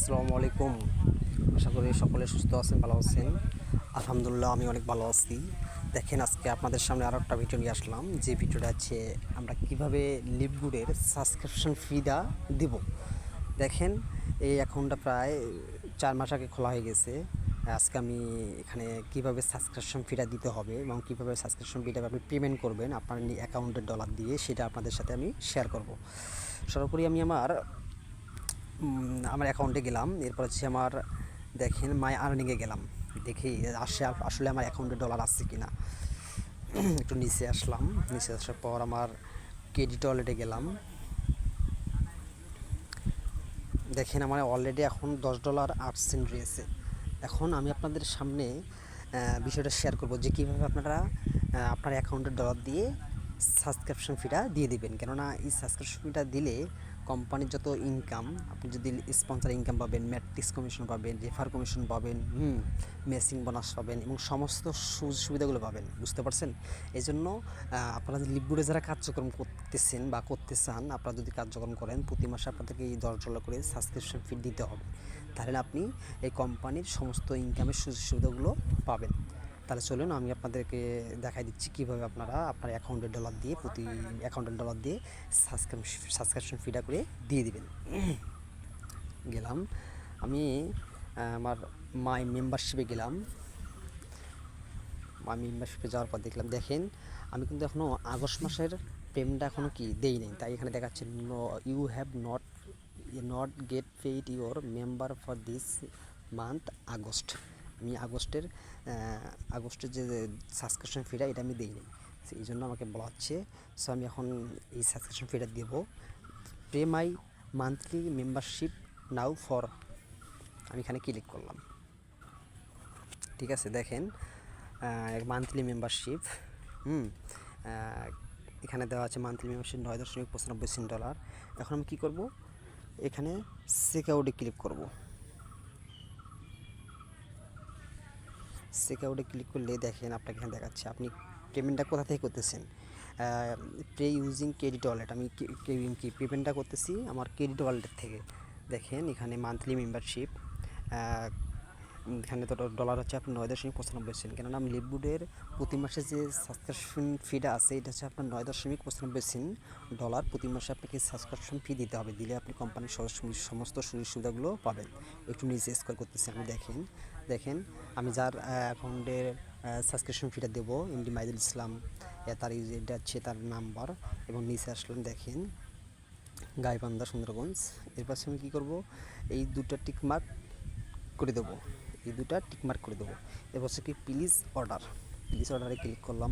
আসসালামু আলাইকুম। আশা করি সকলে সুস্থ আছেন, ভালো আছেন। আলহামদুলিল্লাহ আমি অনেক ভালো আছি। দেখেন, আজকে আপনাদের সামনে আরও একটা ভিডিও নিয়ে আসলাম। যে ভিডিওটা আছে আমরা কিভাবে লিভগুডের সাবস্ক্রিপশন ফিটা দিব। দেখেন, এই অ্যাকাউন্টটা প্রায় 4 মাস আগে খোলা হয়ে গেছে। আজকে আমি এখানে কিভাবে সাবস্ক্রিপশন ফিটা দিতে হবে এবং কীভাবে সাবস্ক্রিপশন ফিটা আপনি পেমেন্ট করবেন আপনার অ্যাকাউন্টের ডলার দিয়ে, সেটা আপনাদের সাথে আমি শেয়ার করব। সর্বোপরি আমি আমার অ্যাকাউন্টে গেলাম, এরপর হচ্ছে আমার দেখেন মাই আর্নিংয়ে গেলাম, দেখি আসলে আমার অ্যাকাউন্টে ডলার আসছে কি না। একটু নিচে আসলাম, নিচে আসার পর আমার ক্রেডিট ওয়ালেটে গেলাম। দেখেন আমার অলরেডি এখন $10.08 রয়েছে। এখন আমি আপনাদের সামনে বিষয়টা শেয়ার করব যে কীভাবে আপনারা আপনার অ্যাকাউন্টের ডলার দিয়ে সাবস্ক্রিপশন ফিটা দিয়ে দিবেন। কেননা এই সাবস্ক্রিপশন ফিটা দিলে কোম্পানির যত ইনকাম, আপনি যদি স্পন্সর ইনকাম পাবেন, ম্যাট্রিক্স কমিশন পাবেন, রেফার কমিশন পাবেন, মেসিং বোনাস পাবেন এবং সমস্ত সুবিধাগুলো পাবেন। বুঝতে পারছেন? এই জন্য আপনারা লিভগুডে যারা কার্যক্রম করতেছেন বা করতে চান, আপনারা যদি কার্যক্রম করেন প্রতি মাসে আপনাদেরকে এই $10 করে সাবস্ক্রিপশন ফি দিতে হবে। তাহলে আপনি এই কোম্পানির সমস্ত ইনকামের সুযোগ সুবিধাগুলো পাবেন। তাহলে চলুন আমি আপনাদেরকে দেখাই দিচ্ছি কীভাবে আপনারা আপনার অ্যাকাউন্টের ডলার দিয়ে প্রতি অ্যাকাউন্টের ডলার দিয়ে সাবস্ক্রিপশন ফিটা করে দিয়ে দিবেন। গেলাম আমি আমার মাই মেম্বারশিপে গেলাম। মাই মেম্বারশিপে যাওয়ার পর দেখেন আমি কিন্তু এখনও আগস্ট মাসের পেমেন্টটা এখনও কি দেই নেই, তাই এখানে দেখাচ্ছে you have not get paid your member for this month August. আমি আগস্টের যে সাবস্ক্রিপশন ফিটা এটা আমি দিই নি, এই জন্য আমাকে বলা হচ্ছে। সো আমি এখন এই সাবস্ক্রিপশন ফিটা দেবো। Pay my monthly membership now for, আমি এখানে ক্লিক করলাম। ঠিক আছে, দেখেন মান্থলি মেম্বারশিপ এখানে দেওয়া আছে মান্থলি মেম্বারশিপ $9.95। এখন আমি কী করব, এখানে চেকআউটে ক্লিক করব। চেকআউটে ক্লিক করলে দেখেন আপনাকে এখানে দেখাচ্ছে আপনি পেমেন্টটা কোথা থেকে করতেছেন। পে ইউজিং ক্রেডিট ওয়ালেট, আমি কি পেমেন্টটা করতেছি আমার ক্রেডিট ওয়ালেটের থেকে। দেখেন এখানে মান্থলি মেম্বারশিপ, এখানে তো ডলার হচ্ছে আপনার $9.95। কেননা আমি লিভগুডের প্রতি মাসে যে সাবস্ক্রিপশন ফিটা আছে এটা হচ্ছে আপনার $9.95 প্রতি মাসে আপনাকে সাবস্ক্রিপশন ফি দিতে হবে। দিলে আপনি কোম্পানির সমস্ত সুযোগ সুবিধাগুলো পাবেন। একটু নিচে স্ক্রল করতেছি আমি, দেখেন আমি যার অ্যাকাউন্টের সাবস্ক্রিপশন ফিটা দেবো এমডি মাইদুল ইসলাম, তার এটা হচ্ছে তার নাম্বার। এবং নিচে আসলেন দেখেন গাইবান্ধা সুন্দরগঞ্জ। এর পাশে আমি কী করবো, এই দুটো টিকমার্ক করে দেবো, এরপর হচ্ছে কি প্লিজ অর্ডারে ক্লিক করলাম।